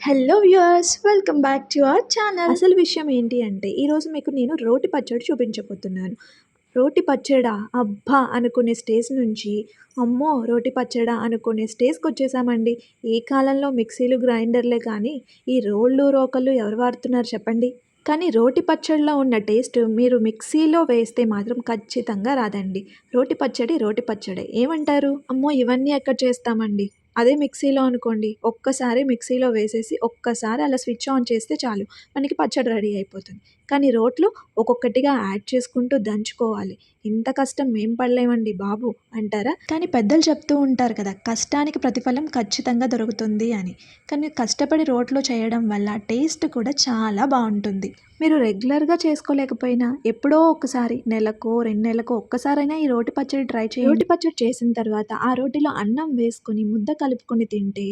Hello viewers, welcome back to our channel. అసలు విషయం ఏంటి అంటే ఈరోజు మీకు నేను రోటి పచ్చడి చూపించబోతున్నాను. రోటి పచ్చడా అబ్బా అనుకునే స్టేజ్ నుంచి అమ్మో రోటి పచ్చడా అనుకునే స్టేజ్కి వచ్చేసామండి. ఈ కాలంలో మిక్సీలు గ్రైండర్లే కానీ ఈ రోళ్ళు రోకళ్ళు ఎవరు వాడుతున్నారు చెప్పండి. కానీ రోటి పచ్చడిలో ఉన్న టేస్ట్ మీరు మిక్సీలో వేస్తే మాత్రం ఖచ్చితంగా రాదండి. రోటి పచ్చడే ఏమంటారు? అమ్మో ఇవన్నీ ఎక్కడ చేస్తామండి. అదే మిక్సీలో అనుకోండి, ఒక్కసారి మిక్సీలో వేసేసి ఒక్కసారి అలా స్విచ్ ఆన్ చేస్తే చాలు మనకి పచ్చడి రెడీ అయిపోతుంది. కానీ రోట్లో ఒక్కొక్కటిగా యాడ్ చేసుకుంటూ దంచుకోవాలి. ఇంత కష్టం మేం పడలేమండి బాబు అంటారా? కానీ పెద్దలు చెప్తూ ఉంటారు కదా, కష్టానికి ప్రతిఫలం ఖచ్చితంగా దొరుకుతుంది అని. కానీ కష్టపడి రోట్లో చేయడం వల్ల టేస్ట్ కూడా చాలా బాగుంటుంది. మీరు రెగ్యులర్గా చేసుకోలేకపోయినా ఎప్పుడో ఒకసారి నెలకో 2 నెలలకో ఒక్కసారైనా ఈ రోటి పచ్చడి ట్రై చేయండి. రోటి పచ్చడి చేసిన తర్వాత ఆ రోటిలో అన్నం వేసుకొని ముద్ద కలుపుకొని తింటే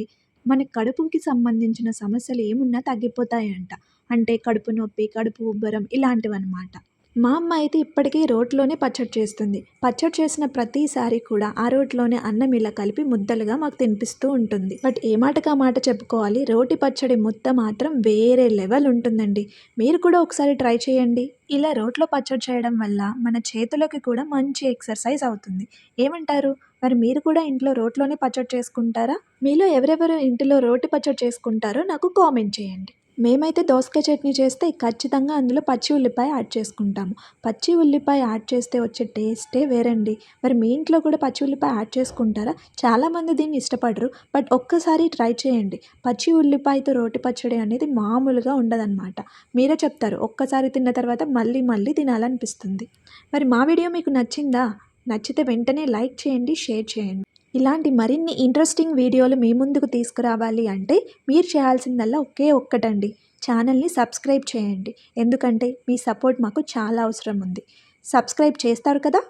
మన కడుపుకి సంబంధించిన సమస్యలు ఏమున్నా తగ్గిపోతాయంట. అంటే కడుపు నొప్పి, కడుపు ఉబ్బరం ఇలాంటివన్నమాట. మా అమ్మ అయితే ఇప్పటికీ రోట్లోనే పచ్చడి చేస్తుంది. పచ్చడి చేసిన ప్రతిసారి కూడా ఆ రోట్లోనే అన్నం ఇలా కలిపి ముద్దలుగా మాకు తినిపిస్తూ ఉంటుంది. బట్ ఏ మాటకా మాట చెప్పుకోవాలి, రోటి పచ్చడి ముద్ద మాత్రం వేరే లెవెల్ ఉంటుందండి. మీరు కూడా ఒకసారి ట్రై చేయండి. ఇలా రోట్లో పచ్చడి చేయడం వల్ల మన చేతులకి కూడా మంచి ఎక్సర్సైజ్ అవుతుంది. ఏమంటారు? మరి మీరు కూడా ఇంట్లో రోట్లోనే పచ్చడి చేసుకుంటారా? మీలో ఎవరెవరు ఇంటిలో రోటి పచ్చడి చేసుకుంటారో నాకు కామెంట్ చేయండి. మేమైతే దోసకాయ చట్నీ చేస్తే ఖచ్చితంగా అందులో పచ్చి ఉల్లిపాయ యాడ్ చేసుకుంటాము. పచ్చి ఉల్లిపాయ యాడ్ చేస్తే వచ్చే టేస్టే వేరండి. మరి మీ ఇంట్లో కూడా పచ్చి ఉల్లిపాయ యాడ్ చేసుకుంటారా? చాలామంది దీన్ని ఇష్టపడరు. బట్ ఒక్కసారి ట్రై చేయండి. పచ్చి ఉల్లిపాయతో రోటి పచ్చడి అనేది మామూలుగా ఉండదన్నమాట. మీరే చెప్తారు, ఒక్కసారి తిన్న తర్వాత మళ్ళీ మళ్ళీ తినాలనిపిస్తుంది. మరి మా వీడియో మీకు నచ్చిందా? నచ్చితే వెంటనే లైక్ చేయండి, షేర్ చేయండి. ఇలాంటి మరిన్ని ఇంట్రెస్టింగ్ వీడియోలు మీ ముందుకు తీసుకురావాలి అంటే మీరు చేయాల్సిందల్లా ఒకే ఒక్కటండి, ఛానల్ని సబ్స్క్రైబ్ చేయండి. ఎందుకంటే మీ సపోర్ట్ మాకు చాలా అవసరం ఉంది. సబ్స్క్రైబ్ చేస్తారు కదా?